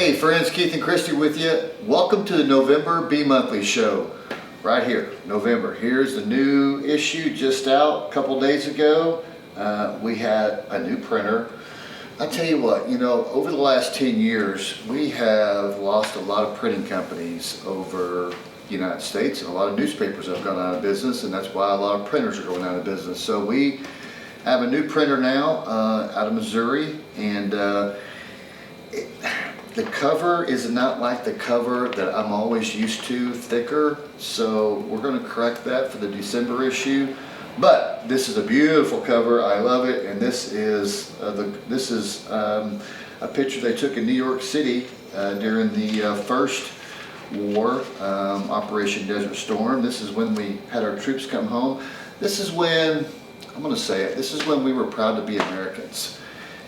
Hey friends, Keith and Christy with you. Welcome to the November Be Monthly show. Right here, November. Here's the new issue just out a couple days ago. We had a new printer. I tell you what, over the last 10 years, we have lost a lot of printing companies over the United States, and a lot of newspapers have gone out of business, and that's why a lot of printers are going out of business. So we have a new printer now out of Missouri, and the cover is not like the cover that I'm always used to, thicker, so we're going to correct that for the December issue. But this is a beautiful cover. I love it, and this is a picture they took in New York City during the first war, Operation Desert Storm. This is when we had our troops come home. This is when, I'm going to say it, this is when we were proud to be Americans.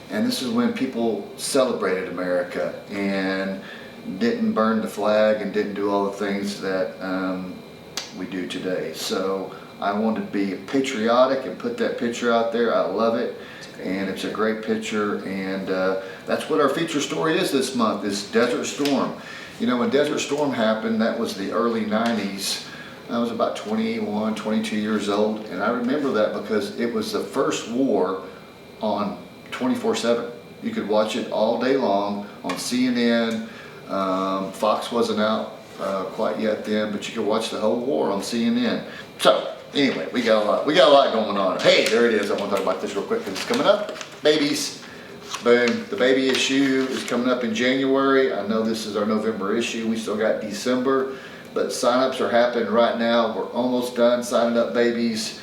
And this is when people celebrated America and didn't burn the flag and didn't do all the things that we do today. So I wanted to be patriotic and put that picture out there. I love it, and it's a great picture, and that's what our feature story is this month, is Desert Storm. When Desert Storm happened, that was the early 90s. I was about 21, 22 years old, and I remember that because it was the first war on 24/7. You could watch it all day long on CNN. Fox wasn't out quite yet then, but you could watch the whole war on CNN. So anyway, we got a lot going on. Hey, there it is. I want to talk about this real quick because it's coming up. Babies, boom. The baby issue is coming up in January. I know this is our November issue. We still got December, but sign-ups are happening right now. We're almost done signing up babies.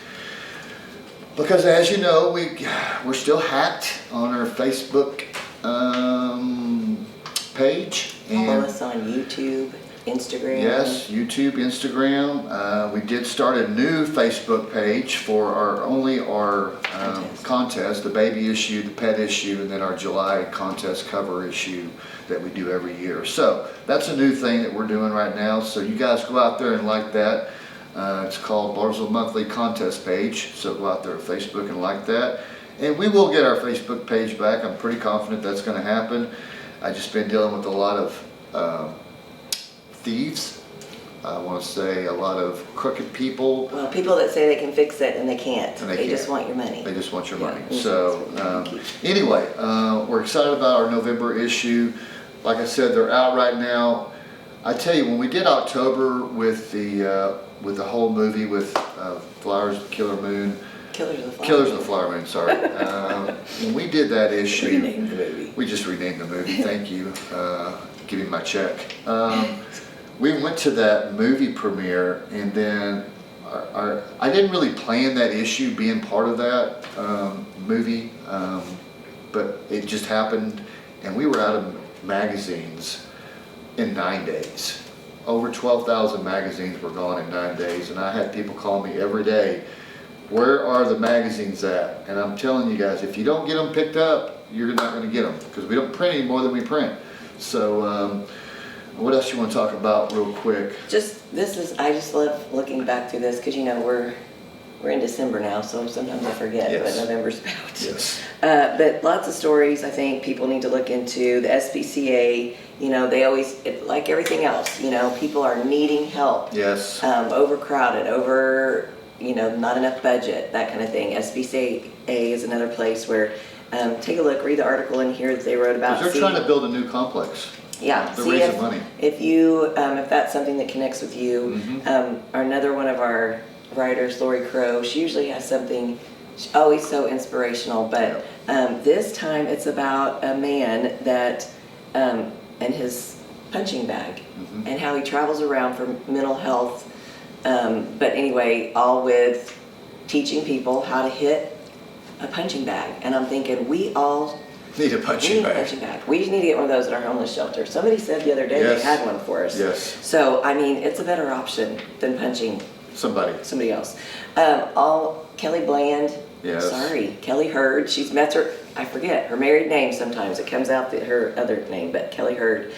Because as you know, we're still hacked on our Facebook page. Follow us on YouTube, Instagram. Yes, YouTube, Instagram. We did start a new Facebook page for our contest, the baby issue, the pet issue, and then our July contest cover issue that we do every year. So that's a new thing that we're doing right now. So you guys go out there and like that. It's called bmonthly contest page, so go out there on Facebook and like that. And we will get our Facebook page back. I'm pretty confident that's going to happen. I've just been dealing with a lot of thieves. I want to say a lot of crooked people. Well, people that say they can fix it and they can't. And they can't. just want your money. They just want your money. Yeah, So anyway, we're excited about our November issue. Like I said, they're out right now. I tell you, when we did October with the whole movie with Flowers of the Killer Moon, Killers of the Flower Moon, sorry. When we did that issue, renamed the movie. We just renamed the movie. Thank you. Give me my check. We went to that movie premiere, and then I didn't really plan that issue being part of that movie, but it just happened, and we were out of magazines in 9 days. Over 12,000 magazines were gone in 9 days, and I had people call me every day, where are the magazines at? And I'm telling you guys, if you don't get them picked up, you're not going to get them, because we don't print any more than we print. So what else you want to talk about real quick? I just love looking back through this, because we're in December now, so sometimes I forget what November's about. Yes. But lots of stories I think people need to look into. The SPCA, they always, like everything else, people are needing help. Yes. Overcrowded, not enough budget, that kind of thing. SPCA is another place where, take a look, read the article in here that they wrote about. They're trying to build a new complex. Yeah, they're raising money. If that's something that connects with you, another one of our writers, Lori Crow, she usually has something, she's always so inspirational, but this time it's about a man that, and his punching bag, and how he travels around for mental health, but anyway, all with teaching people how to hit a punching bag. And I'm thinking, we all need a punching bag. We need to get one of those at our homeless shelter. Somebody said the other day they had one for us. Yes. So, it's a better option than punching somebody else. Kelly Bland. Yes. Sorry, Kelly Hurd. She's met her. I forget her married name. Sometimes it comes out her other name, but Kelly Hurd.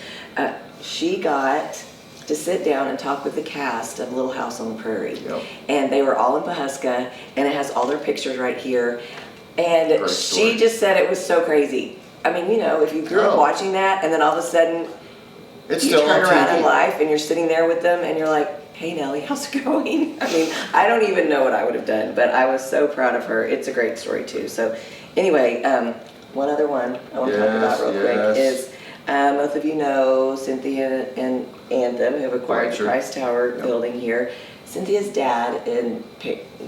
She got to sit down and talk with the cast of Little House on the Prairie, and they were all in Pahuska, and it has all their pictures right here. And she just said it was so crazy. I mean, if you grew up watching that, and then all of a sudden It's you still turn on around TV. in life and you're sitting there with them and you're like, hey Nellie, how's it going? I mean, I don't even know what I would have done, but I was so proud of her. It's a great story too. So anyway, one other one I want to talk about real quick is both of you know Cynthia and Anthem, who have acquired the Price Tower building here. Cynthia's dad and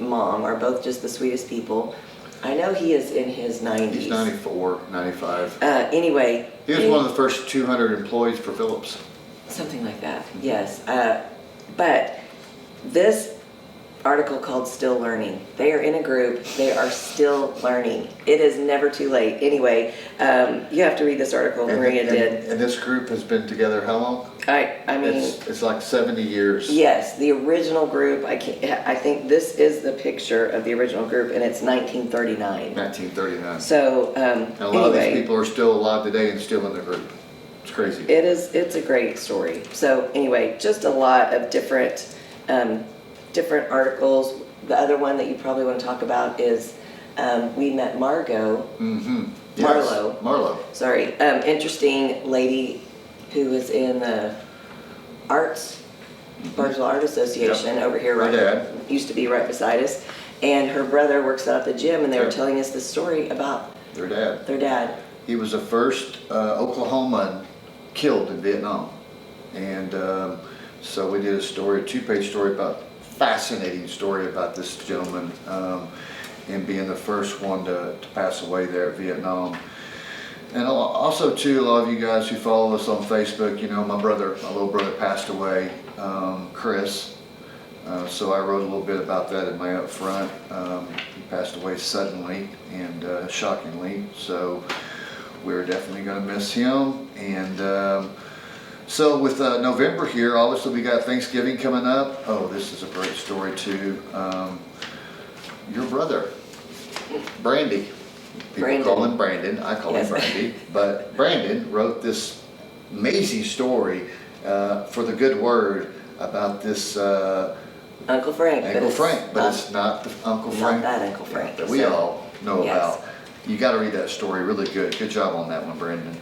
mom are both just the sweetest people. I know he is in his 90s. He's 94, 95. Anyway. He was one of the first 200 employees for Phillips. Something like that, yes. But this article called Still Learning, they are in a group, they are still learning. It is never too late. Anyway, you have to read this article, Maria did. And this group has been together how long? I mean, it's like 70 years. Yes, the original group. I think this is the picture of the original group, and it's 1939. 1939. So and a lot of these people are still alive today and still in the group. It's crazy. It is. It's a great story. So anyway, just a lot of different articles. The other one that you probably want to talk about is we met Margot. Mm-hmm. Yes. Marlo. Sorry, interesting lady who was in the Arts, Barnesville Art Association over here. My dad. Used to be right beside us. And her brother works out at the gym, and they were telling us this story about their dad. Their dad. He was the first Oklahoman killed in Vietnam. And so we did a story, a 2-page story fascinating story about this gentleman and being the first one to pass away there at Vietnam. And also too, a lot of you guys who follow us on Facebook, you know, my little brother passed away, Chris. So I wrote a little bit about that in my up front. He passed away suddenly and shockingly. So we're definitely going to miss him. And so with November here, obviously we got Thanksgiving coming up. Oh, this is a great story too. Your brother, Brandy. People call him Brandon. I call him Brandy. But Brandon wrote this amazing story for the Good Word about this Uncle Frank. But it's not the Uncle Frank. Not that Uncle Frank. That we all know about. You got to read that story. Really good. Good job on that one, Brandon.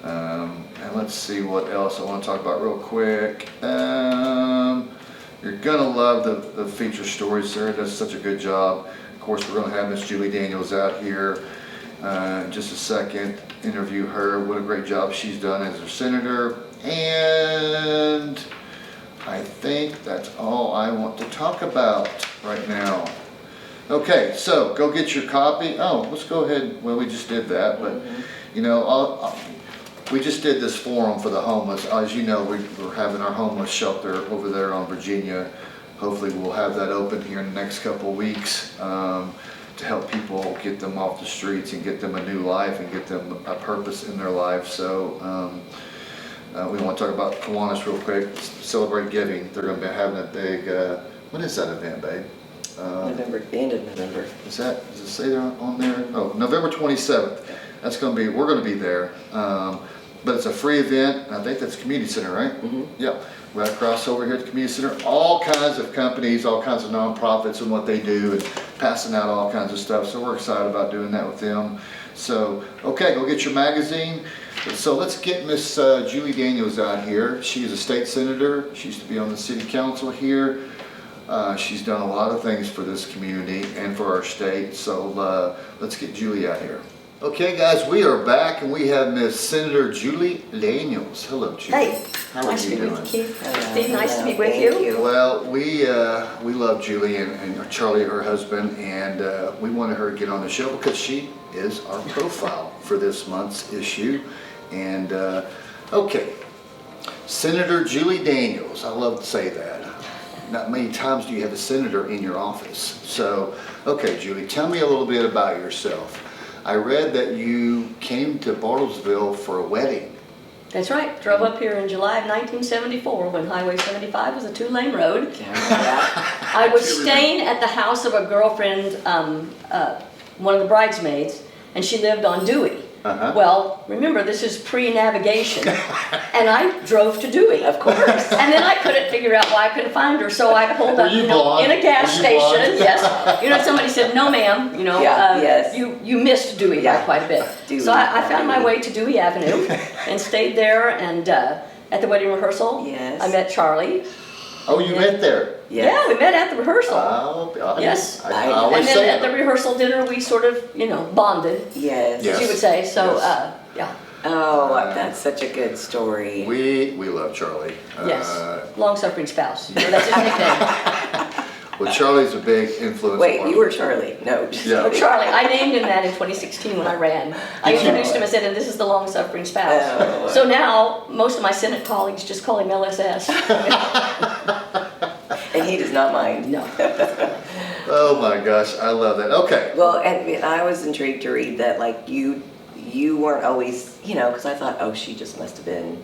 And let's see what else I want to talk about real quick. You're gonna love the feature stories. Sarah does such a good job. Of course, we're gonna have Miss Julie Daniels out here in just a second. Interview her. What a great job she's done as a senator. And I think that's all I want to talk about right now. Okay, so go get your copy. Oh, let's go ahead. Well, we just did that, but you know, we just did this forum for the homeless. As you know, we're having our homeless shelter over there on Virginia. Hopefully we'll have that open here in the next couple of weeks to help people get them off the streets and get them a new life and get them a purpose in their life. So we want to talk about Kiwanis real quick. Celebrate Giving. They're going to be having a big, when is that event, babe? November, the end of November. Does it say there on there? Oh, November 27th. That's going to be, we're going to be there. But it's a free event. I think that's Community Center, right? Mm-hmm. Yeah. Right across over here at the Community Center. All kinds of companies, all kinds of nonprofits and what they do and passing out all kinds of stuff. So we're excited about doing that with them. So, okay, go get your magazine. So let's get Miss Julie Daniels out here. She is a state senator. She used to be on the city council here. She's done a lot of things for this community and for our state. So let's get Julie out here. Okay, guys, we are back and we have Miss Senator Julie Daniels. Hello, Julie. Hey, how nice are you to meet doing? you, Keith. Steve, nice to be with you. Well, we love Julie and Charlie, her husband, and we wanted her to get on the show because she is our profile for this month's issue. And okay, Senator Julie Daniels. I love to say that. Not many times do you have a senator in your office. So, okay, Julie, tell me a little bit about yourself. I read that you came to Bartlesville for a wedding. That's right. Drove up here in July of 1974 when Highway 75 was a 2-lane road. I was staying at the house of a girlfriend, one of the bridesmaids, and she lived on Dewey. Well, remember, this is pre-navigation, and I drove to Dewey, of course. And then I couldn't figure out why I couldn't find her, so I pulled up, in a gas station. Yes, somebody said, "No, ma'am, you missed Dewey by quite a bit." So I found my way to Dewey Avenue and stayed there, and at the wedding rehearsal. Yes. I met Charlie. Oh, you met there? Yes. Yeah, we met at the rehearsal. Yes. Yes. I And always then say at the it. rehearsal dinner, we sort of, bonded, Yes. Yes. she would say. So, Yes. yeah. Oh, that's such a good story. We love Charlie. Yes. Long-suffering spouse. That's his nickname. Well, Charlie's a big influence. Wait, on you were Charlie? No. just Yeah. Oh, Charlie. I named him that in 2016 when I ran. I introduced him and said, and this is the long-suffering spouse. Oh. So now, most of my Senate colleaags just call him LSS. And he does not mind. No. Oh my gosh, I love that. Okay. Well, and I was intrigued to read that, like, you weren't always, because I thought, oh, she just must have been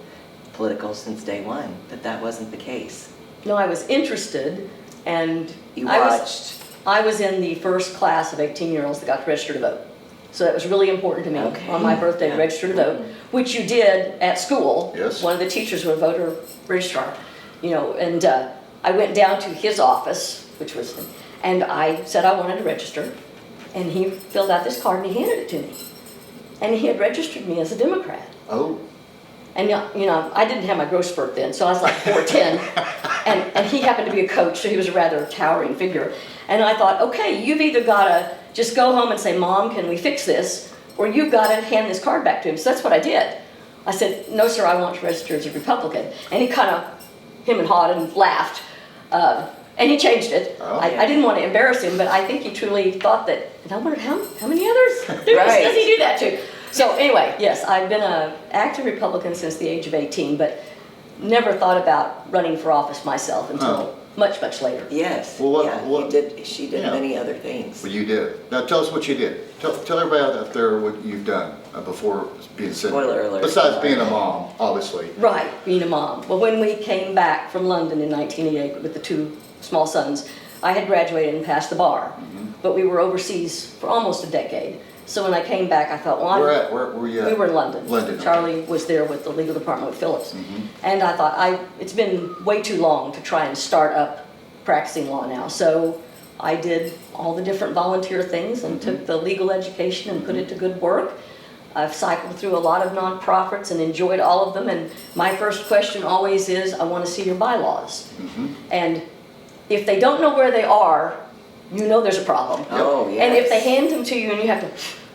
political since day one, but that wasn't the case. No, I was interested, and You I watched. was in the first class of 18-year-olds that got to register to vote. So that was really important to me Okay. on my birthday to Yeah. register to vote, which you did at school. Yes. One of the teachers was a voter registrar, and I went down to his office, and I said I wanted to register, and he filled out this card and he handed it to me. And he had registered me as a Democrat. Oh. And I didn't have my growth spurt then, so I was like 4'10", and he happened to be a coach, so he was a rather towering figure. And I thought, okay, you've either got to just go home and say, Mom, can we fix this? Or you've got to hand this card back to him. So that's what I did. I said, no, sir, I want to register as a Republican. And he kind of him and hawed and laughed. And he changed it. Oh. I didn't want to embarrass him, but I think he truly thought that, and I wondered how many others Right. does he do that to? So anyway, yes, I've been an active Republican since the age of 18, but never thought about running for office myself until much, much later. Yes. Well, She did yeah. many other things. Well, you did. Now tell us what you did. Tell everybody out there what you've done before being senator. Spoiler alert. Besides being a mom, obviously. Right, being a mom. Well, when we came back from London in 1988 with the two small sons, I had graduated and passed the bar, but we were overseas for almost a decade. So when I came back, I thought, well, Where were you at? we were in London. London, okay. Charlie was there with the legal department with Phillips. And I thought, it's been way too long to try and start up practicing law now. So I did all the different volunteer things and took the legal education and put it to good work. I've cycled through a lot of nonprofits and enjoyed all of them. And my first question always is, I want to see your bylaws. And if they don't know where they are, you know there's a problem. Oh, yes. And if they hand them to you and you have to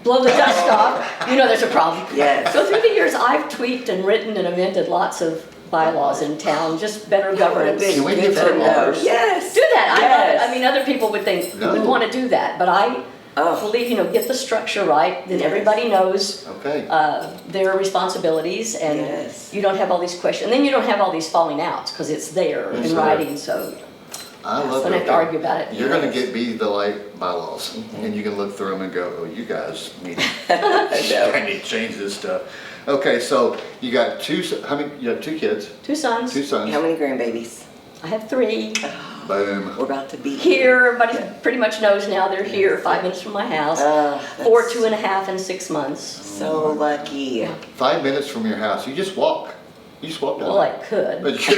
blow the dust off, you know there's a problem. Yes. So through the years, I've tweaked and written and amended lots of bylaws in town, just better governance. Can we Good give to her know. ours? Yes. Do that. Yes. I mean, other people would think, No. would want to do that, but I Oh. believe, get the structure right, then Yes. everybody knows Okay. their responsibilities, and Yes. you don't have all these questions, and then you don't have all these falling outs, because it's there It's in there. writing, so I love don't it. have to argue about it. You're going to be the light bylaws, and you can look through them and go, oh, you guys need I need to change this stuff. Okay, so you got two. How many? You have two kids, Two sons. two sons. How many grandbabies? I have 3. Boom. Oh. We're about to be Here, everybody pretty much knows now they're here, 5 minutes from my house. That's 4, 2.5, and 6 months. So lucky. 5 minutes from your house. You just walk. You just walk down. Well, I could. But you-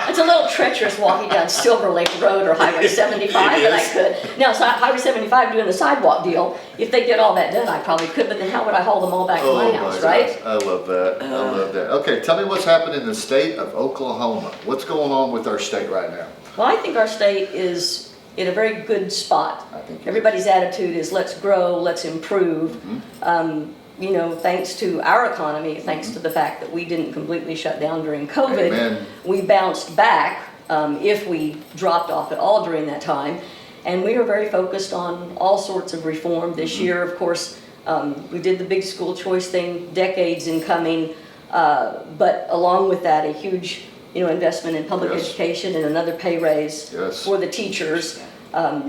It's a little treacherous walking down Silver Lake Road or Highway 75, It but I is. could. Now, Highway 75 doing the sidewalk deal, if they get all that done, I probably could, but then how would I haul them all back to my house, right? gosh, I love that. I love that. Okay, tell me what's happening in the state of Oklahoma. What's going on with our state right now? Well, I think our state is in a very good spot. I think it Everybody's attitude is let's grow, let's improve. Thanks to our economy, thanks to the fact that we didn't completely shut down during COVID, Amen. we bounced back if we dropped off at all during that time. And we are very focused on all sorts of reform. This year, of course, we did the big school choice thing, decades in coming, but along with that, a huge investment in public Yes. education and another pay raise Yes. for the teachers.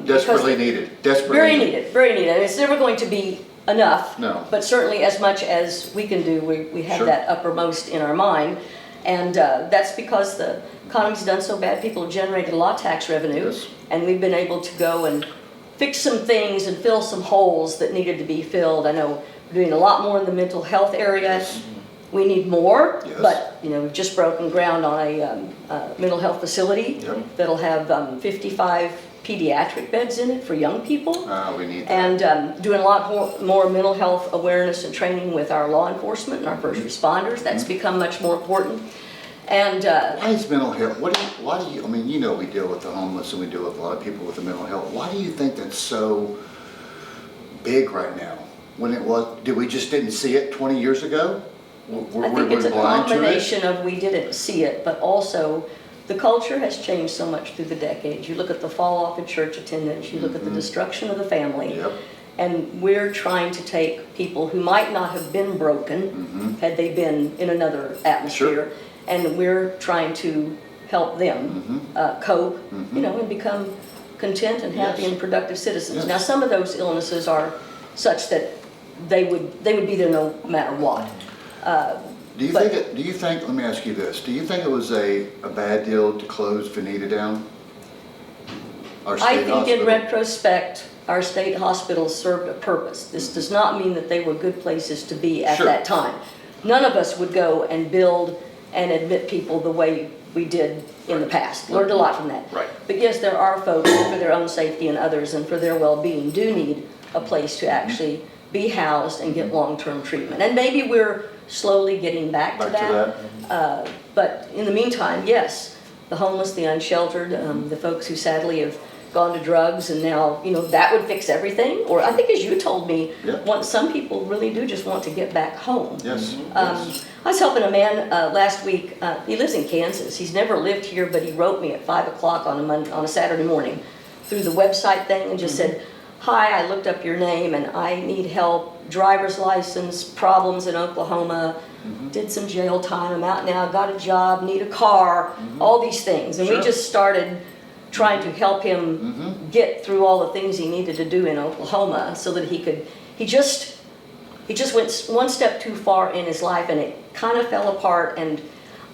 Desperately needed. Desperately Very needed. needed, very needed. And it's never going to be enough. No. But certainly as much as we can do, we have Sure. that uppermost in our mind. And that's because the economy's done so bad, people have generated a lot of tax revenue. Yes. And we've been able to go and fix some things and fill some holes that needed to be filled. I know we're doing a lot more in the mental health area. Yes. We need more, Yes. but we've just broken ground on a mental health facility Yep. that'll have 55 pediatric beds in it for young people. We need that. And doing a lot more mental health awareness and training with our law enforcement and our first responders. That's become much more important. And Why is mental health, why do you, I mean, you know we deal with the homeless and we deal with a lot of people with the mental health. Why do you think that's so big right now? When it was, did we just didn't see it 20 years ago? I think it's a combination of we didn't see it, but also the culture has changed so much through the decades. You look at the fall off in church attendance, you look at the destruction of the family, Yep. and we're trying to take people who might not have been broken had they been in another atmosphere, and we're trying to help them cope, you know, and become content and happy Yes. and productive citizens. Yes. Now, some of those illnesses are such that they would be there no matter what. Do you think, let me ask you this, do you think it was a bad deal to close Veneta down? Our I state think hospital? in retrospect, our state hospitals served a purpose. This does not mean that they were good places to be at Sure. that time. None of us would go and build and admit people the way we did in the past. Learned a lot from that. Right. But yes, there are folks who, for their own safety and others and for their well-being, do need a place to actually be housed and get long-term treatment. And maybe we're slowly getting back to that. But in the meantime, yes, the homeless, the unsheltered, the folks who sadly have gone to drugs and now, you know, that would fix everything. Or I think as you told me, Yeah. some people really do just want to get back home. Yes, yes. I was helping a man last week. He lives in Kansas. He's never lived here, but he wrote me at 5 o'clock on a Saturday morning through the website thing and just said, "Hi, I looked up your name and I need help. Driver's license problems in Oklahoma. Did some jail time. I'm out now. Got a job. Need a car. All these things." And we Sure. just started trying to help him get through all the things he needed to do in Oklahoma so that he could. He just went one step too far in his life and it kind of fell apart. And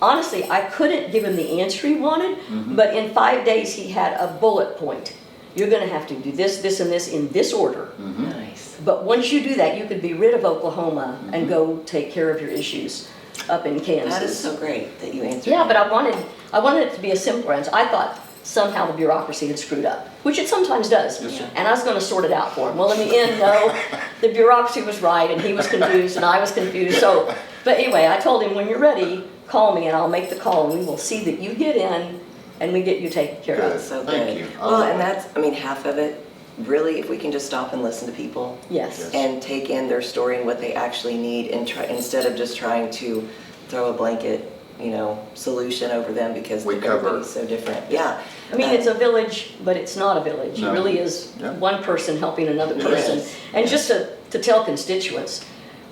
honestly, I couldn't give him the answer he wanted, but in 5 days he had a bullet point. You're going to have to do this, this, and this in this order. Nice. But once you do that, you could be rid of Oklahoma and go take care of your issues up in Kansas. That is so great that you answered. Yeah, but I wanted it to be a simpler answer. I thought somehow the bureaucracy had screwed up, which it sometimes does. Yes, sir. And I was going to sort it out for him. Well, in the end, no, the bureaucracy was right, and he was confused, and I was confused. So, but anyway, I told him, when you're ready, call me, and I'll make the call, and we will see that you get in, and we get you taken care Good. of. That's so Thank good. you. Well, and that's, I mean, half of it, really, if we can just stop and listen to people Yes. and take in their story and what they actually need and try, instead of just trying to throw a blanket, you know, solution over them because We cover. everybody's so different. Yeah. I mean, it's a village, but it's not a village. No. It really is Yeah. one person helping another person. Yes. And just to tell constituents,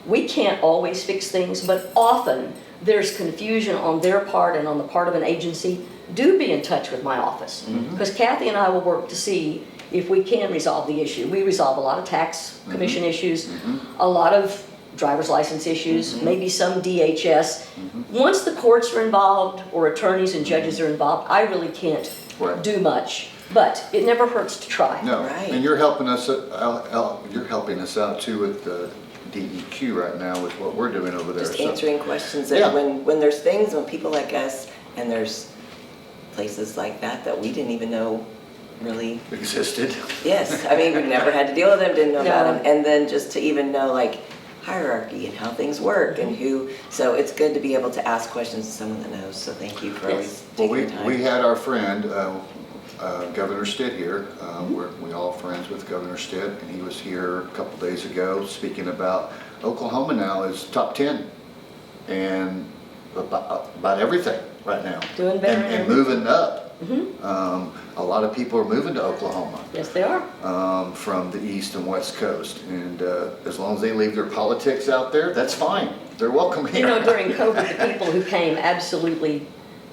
we can't always fix things, but often there's confusion on their part and on the part of an agency. Do be in touch with my office, because Kathy and I will work to see if we can resolve the issue. We resolve a lot of tax commission issues, a lot of driver's license issues, maybe some DHS. Once the courts are involved or attorneys and judges are involved, I really can't Right. do much. But it never hurts to try. No, Right. and you're helping us out too with the DEQ right now with what we're doing over there. Just So- answering questions that Yeah. when there's things, when people like us, and there's places like that that we didn't even know really. Existed. Yes, I mean, we've never had to deal with them, didn't know about No. them, and then just to even know like hierarchy and how things work and who, so it's good to be able to ask questions to someone that knows, so thank you for Yes. always Well, taking the time. we had our friend, Governor Stitt here. We all friends with Governor Stitt, and he was here a couple days ago speaking about Oklahoma now is top 10 and about everything right now. Doing better And and moving up. A lot of people are moving to Oklahoma. Yes, they are. From the east and west coast, and as long as they leave their politics out there, that's fine. They're welcome here. You know, during COVID, the people who came absolutely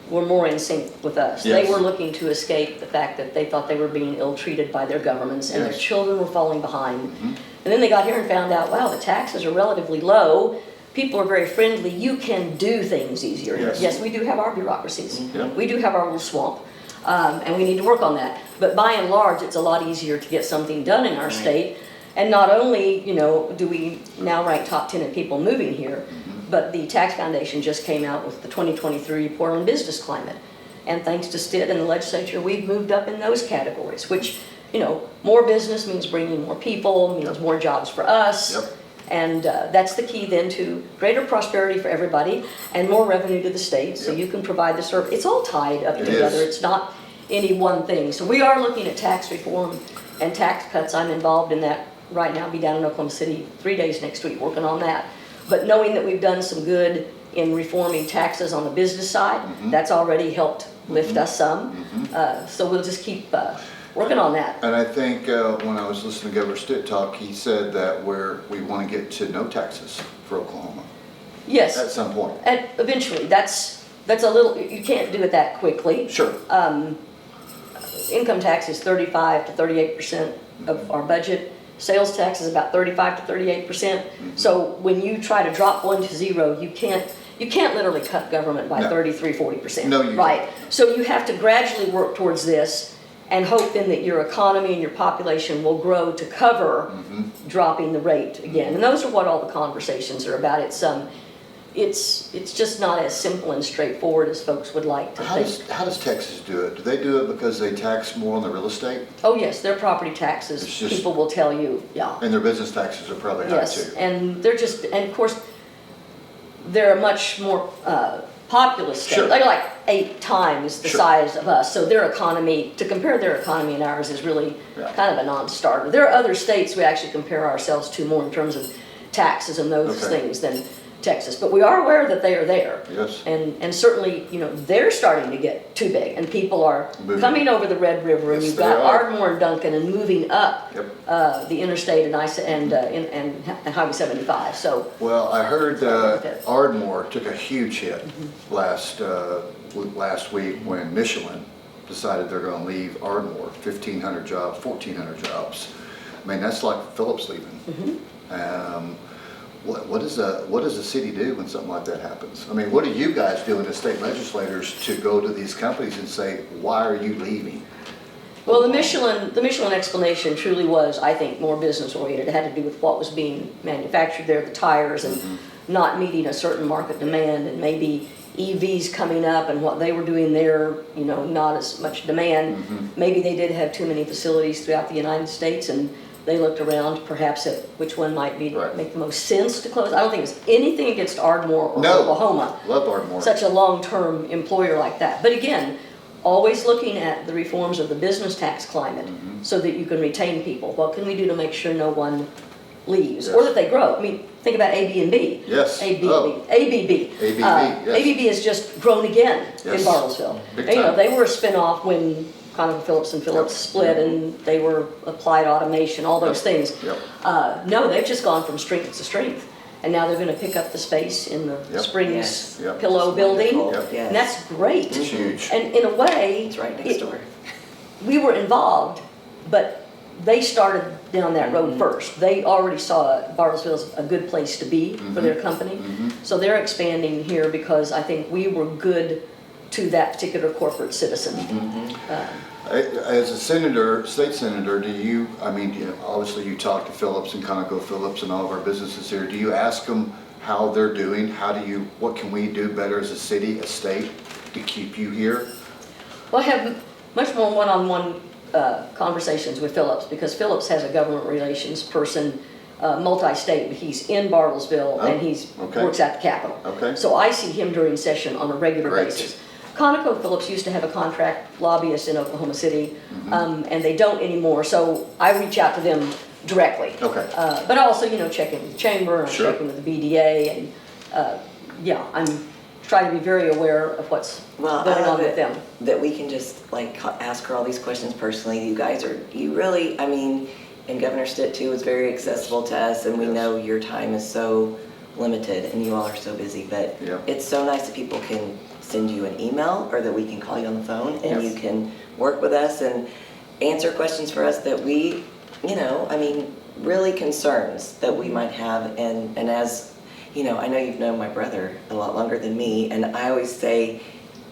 were more in sync with us. Yes. They were looking to escape the fact that they thought they were being ill-treated by their governments and their Yes. children were falling behind. And then they got here and found out, wow, the taxes are relatively low. People are very friendly. You can do things easier. Yes. We do have our bureaucracies. Yeah. We do have our little swamp. And we need to work on that. But by and large, it's a lot easier to get something done in our state. And not only, you know, do we now rank top 10 in people moving here, but the Tax Foundation just came out with the 2023 report on business climate. And thanks to Stitt and the legislature, we've moved up in those categories, which, you know, more business means bringing more people, means more jobs for us. Yep. And that's the key then to greater prosperity for everybody and more revenue to the state, so you can provide the service. It's all tied up together. It's not any one thing. So we are looking at tax reform and tax cuts. I'm involved in that right now. I'll be down in Oklahoma City 3 days next week working on that. But knowing that we've done some good in reforming taxes on the business side, that's already helped lift us some. So we'll just keep working on that. And I think when I was listening to Governor Stitt talk, he said that we want to get to no taxes for Oklahoma Yes. at some point. And eventually, that's a little, you can't do it that quickly. Sure. Income tax is 35 to 38% of our budget. Sales tax is about 35 to 38%. So when you try to drop one to zero, you can't literally cut government by 33, 40%. No, you right. can't. So you have to gradually work towards this and hope then that your economy and your population will grow to cover dropping the rate again. And those are what all the conversations are about. It's just not as simple and straightforward as folks would like to think. How does Texas do it? Do they do it because they tax more on the real estate? Oh yes, their property taxes, It's just- people will tell you, yeah. And their business taxes are probably high Yes, too. and of course, they're a much more populous state. Sure. They're like 8 times the Sure. size of us, so their economy, to compare their economy and ours is really Yeah. kind of a non-starter. There are other states we actually compare ourselves to more in terms of taxes and those Okay. things than Texas, but we are aware that they are there. Yes. And certainly, they're starting to get too big, and people are Moving. coming over the Red River, and Yes, you've they got are. Ardmore and Duncan, and moving up Yep. the interstate and Highway 75. So Well, I heard Ardmore took a huge hit last week when Michelin decided they're going to leave Ardmore, 1,500 jobs, 1,400 jobs. I mean, that's like Phillips leaving. What does the city do when something like that happens? I mean, what are you guys doing as state legislators to go to these companies and say, why are you leaving? well, the Michelin explanation truly was, I think, more business oriented. It had to do with what was being manufactured there, the tires, and not meeting a certain market demand, and maybe EVs coming up and what they were doing there, not as much demand. Maybe they did have too many facilities throughout the United States, and they looked around perhaps at which one might make the most sense to close. I don't think it's anything against Ardmore or Oklahoma. Love Ardmore. Such a long-term employer like that. But again, always looking at the reforms of the business tax climate so that you can retain people. What can we do to make sure no one leaves or that they grow? I mean, think about ABB. Yes. ABB. Oh. ABB. ABB, yes. ABB has just grown again in Yes. Bartlesville. Big And, time. they were a spin-off when ConocoPhillips and Phillips split, and they were applied automation, all those things. Yep. No, they've just gone from strength to strength. And now they're going to pick up the space in the Yep. Springs Yes. Yep. Pillow building. Wonderful. Yep. Yes. And that's great. It's huge. And in a way, It's right next door. we were involved, but they started down that road first. They already saw Bartlesville as a good place to be for their company. So they're expanding here because I think we were good to that particular corporate citizen. As a senator, state senator, obviously you talk to Phillips and ConocoPhillips and all of our businesses here. Do you ask them how they're doing? What can we do better as a city, a state, to keep you here? Well, I have much more one-on-one conversations with Phillips because Phillips has a government relations person, multi-state, but he's in Bartlesville and he okay. works at the Capitol. Okay. So I see him during session on a regular Great. basis. ConocoPhillips used to have a contract lobbyist in Oklahoma City, and they don't anymore. So I reach out to them directly. Okay. But also, check in with the chamber, and Sure. check in with the BDA, and I'm trying to be very aware of what's Well, going I on love with it them. that we can just ask her all these questions personally. You really, and Governor Stitt too was very accessible to us, and we Yes. know your time is so limited and you all are so busy, but Yeah. it's so nice that people can send you an email or that we can call you on the phone and Yes. you can work with us and answer questions for us that we, really concerns that we might have. And as, I know you've known my brother a lot longer than me, and I always say,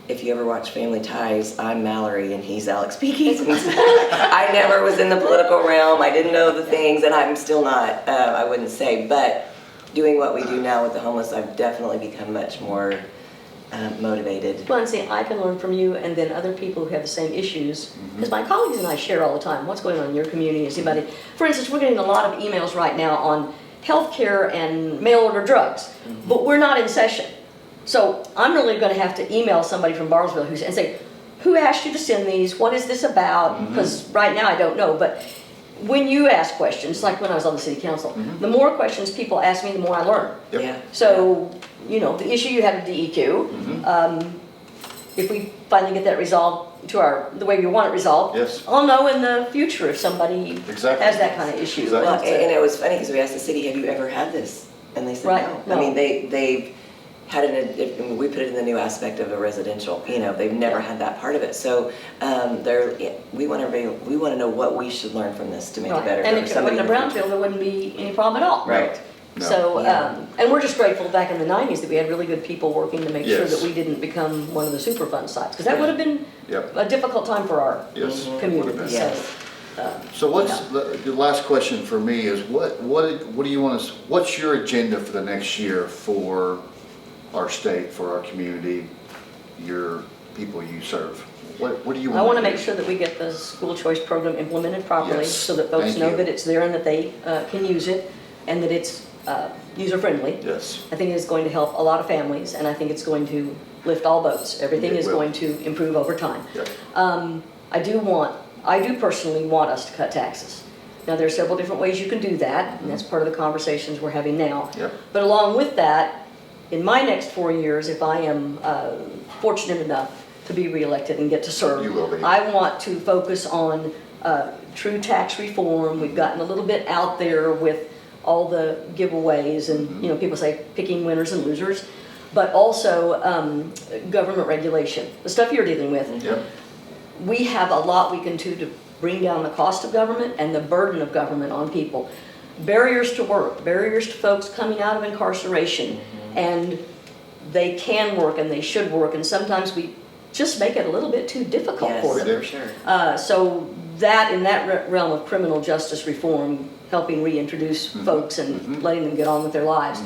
if you ever watch Family Ties, I'm Mallory and he's Alex P. Keaton. I never was in the political realm. I didn't know the things, and I'm still not, I wouldn't say. But doing what we do now with the homeless, I've definitely become much more motivated. Well, and see, I can learn from you and then other people who have the same issues. Because my colleagues and I share all the time what's going on in your community. Is anybody, for instance, we're getting a lot of emails right now on healthcare and mail order drugs, but we're not in session. So I'm really going to have to email somebody from Bartlesville and say, who asked you to send these? What is this about? Because right now I don't know. But when you ask questions, like when I was on the city council, the more questions people ask me, the more I learn. Yep. Yeah. So, you know, the issue you had with DEQ, if we finally get that resolved to the way we want it resolved, Yes. I'll know in the future if somebody Exactly. has that kind of issue. Exactly. Well, and it was funny because we asked the city, have you ever had this? And they said Right, no. no. I mean, they've had it, we put it in the new aspect of a residential, you know, they've never had that part of it. So we want to know what we should learn from this to make it Right. better. And for if it somebody wasn't a in the future. brownfield, there wouldn't be any problem at all. Right. No. So, Yeah. and we're just grateful back in the 90s that we had really good people working to make sure Yes. that we didn't become one of the Superfund sites, because that would have been Yep. a difficult time for our Yes. community. Would've been. Yes. So what's, Yeah. the last question for me is what do you want us, what's your agenda for the next year for our state, for our community, your people you serve? What do you want? I want to make sure that we get the school choice program implemented properly, Yes. so that folks Thank know you. that it's there and that they can use it, and that it's user-friendly. Yes. I think it's going to help a lot of families, and I think it's going to lift all boats. Everything It is will. going to improve over time. Yep. I do personally want us to cut taxes. Now, there are several different ways you can do that, and that's part of the conversations we're having now. Yep. But along with that, in my next 4 years, if I am fortunate enough to be reelected and get to serve, You will be. I want to focus on true tax reform. We've gotten a little bit out there with all the giveaways and, you know, people say picking winners and losers, but also government regulation, the stuff you're dealing with. Yep. We have a lot we can do to bring down the cost of government and the burden of government on people. Barriers to work, barriers to folks coming out of incarceration, and they can work and they should work, and sometimes we just make it a little bit too difficult Yes, for We them. do. for sure. So that, in that realm of criminal justice reform, helping reintroduce folks and letting them get on with their lives.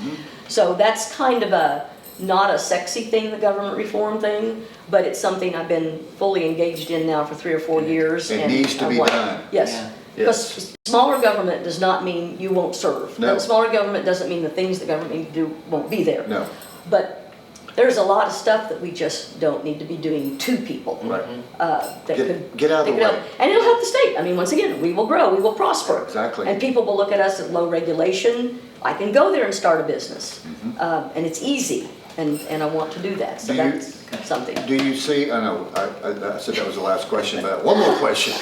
So that's kind of not a sexy thing, the government reform thing, but it's something I've been fully engaged in now for 3 or 4 years. It and needs to I be want- done. Yes. Yeah. Because smaller government does not mean you won't serve. No. Smaller government doesn't mean the things the government needs to do won't be there. No. But there's a lot of stuff that we just don't need to be doing to people. Right. That could Get out of that the could help. way. And it'll help the state. I mean, once again, we will grow, we will prosper. Exactly. And people will look at us at low regulation. I can go there and start a business. And it's easy, and I want to do that. So Do you- that's something. Do you see, I know, I said that was the last question, but one more question.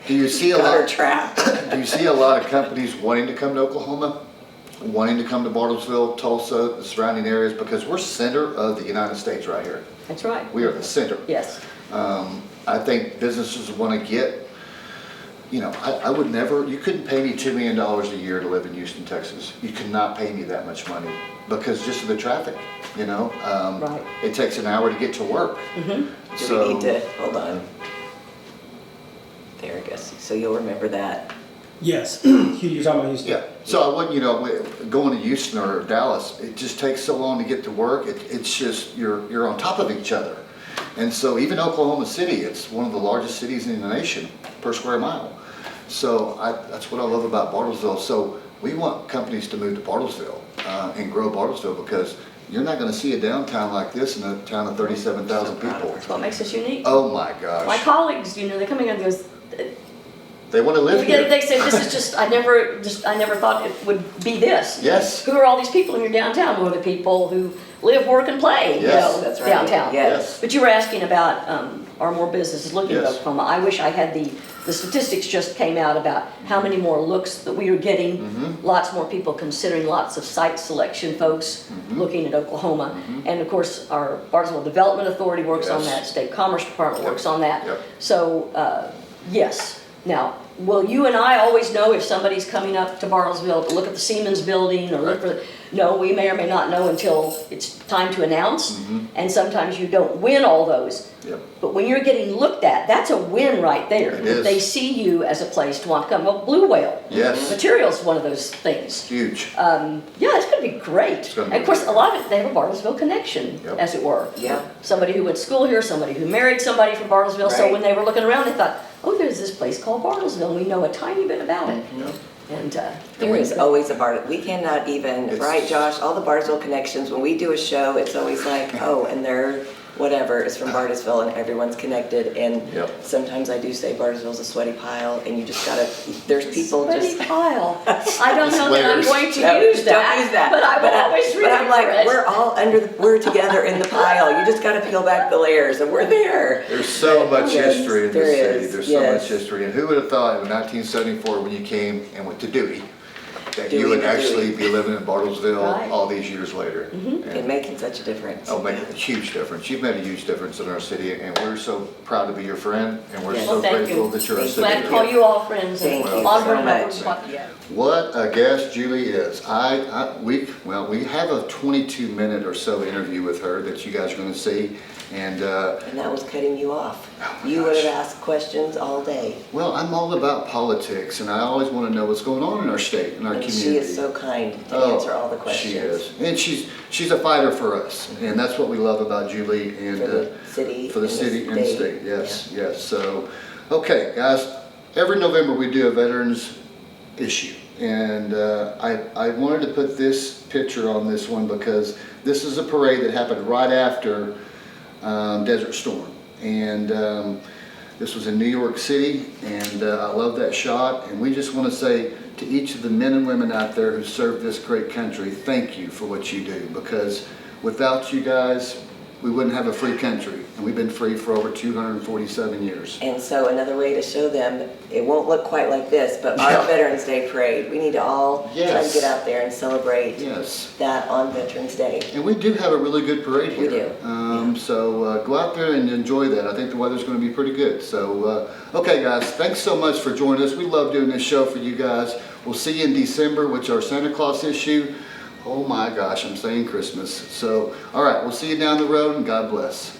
Do you see a Got her lot, trapped. do you see a lot of companies wanting to come to Oklahoma? Wanting to come to Bartlesville, Tulsa, the surrounding areas, because we're center of the United States right here. That's right. We are the center. Yes. I think businesses want to get, you know, I would never, you couldn't pay me $2 million a year to live in Houston, Texas. You could not pay me that much money because just of the traffic, you know? Right. It takes an hour to get to work. Do we need to, hold on. There it goes. So you'll remember that. Yes, you're talking about Houston. Yeah, so I wouldn't, you know, going to Houston or Dallas, it just takes so long to get to work. It's just, you're on top of each other. And so even Oklahoma City, it's one of the largest cities in the nation per square mile. So that's what I love about Bartlesville. So we want companies to move to Bartlesville and grow Bartlesville, because you're not gonna see a downtown like this in a town of 37,000 people. That's what makes us unique. Oh my My gosh, colleagues, you know, they come in and goes, they wanna live yeah, here. they say, this is just, I never thought it would be this. Yes. Who are all these people in your downtown? Well, the people who live, work, and play, you Yes. know, That's right. downtown. Yes. But you were asking about are more businesses looking at Yes. Oklahoma. I wish I had the statistics just came out about how many more looks that we are getting. Mm-hmm. Lots more people considering, lots of site selection folks looking at Oklahoma. And of course, our Bartlesville Development Authority works on Mm-hmm. Yes. that, State Commerce Department Yep. works on that. Yep. So, yes. Now, will you and I always know if somebody's coming up to Bartlesville to look at the Siemens building or look for, no, we may or may not know until it's time to announce. And sometimes you don't win all those. Yep. But when you're getting looked at, that's a win right there. It If is. they see you as a place to want to come. Well, Blue Whale. Yes. Material's one of those things. Huge. Yeah, it's going to be great. It's gonna And be of course, great. a lot of it, they have a Bartlesville connection, Yep. as it were. Yeah. Somebody who went to school here, somebody who married somebody from Bartlesville. So Right. when they were looking around, they thought, oh, there's this place called Bartlesville, and we know a tiny bit about it. And There is always a Bart. We cannot even, It's- right, Josh? All the Bartlesville connections. When we do a show, it's always like, oh, and they're whatever is from Bartlesville, and everyone's connected. And Yep. sometimes I do say Bartlesville's a sweaty pile, and you just gotta. There's people sweaty just. pile. I don't know that I'm layers. going to No, use that, don't use that. but I will always But I'm like, remember it. we're all we're together in the pile. You just gotta peel back the layers, and we're there. There's so much Yes, history in there this city. is, There's so yes. much history. And who would have thought in 1974 when you came and went to Dewey, that you Dewey would to actually Dewey. be living in Bartlesville Right. all these years later? And making such a difference. Oh, make a huge difference. You've made a huge difference in our city, and we're so proud to be your friend, and we're Yes. so Well, thank grateful you. that you're a Thank city. Glad to call you all friends. Thank and you onward so and much. upward. Yeah. What a guest Julie is. We have a 22-minute or so interview with her that you guys are going to see, and And that was cutting you off. Oh my You would have gosh. asked questions all day. well, I'm all about politics, and I always want to know what's going on in our state, in our And community. she is so kind to Oh, answer all the questions. She is, and she's a fighter for us, and that's what we love about Julie and For the city. for the and city and state. state. Yes, yes. So, okay, guys, every November we do a veterans issue, and I wanted to put this picture on this one because this is a parade that happened right after Desert Storm, and this was in New York City, and I love that shot. And we just want to say to each of the men and women out there who serve this great country, thank you for what you do, because without you guys, we wouldn't have a free country, and we've been free for over 247 years. And so another way to show them, it won't look quite like this, but our Yeah. Veterans Day parade, we need to all try Yes. to get out there and celebrate Yes. that on Veterans Day. And we do have a really good parade We here. do. So go out there and enjoy that. I think the weather's going to be pretty good. So, okay, guys, thanks so much for joining us. We love doing this show for you guys. We'll see you in December, which is our Santa Claus issue. Oh my gosh, I'm saying Christmas. So, all right, we'll see you down the road, and God bless.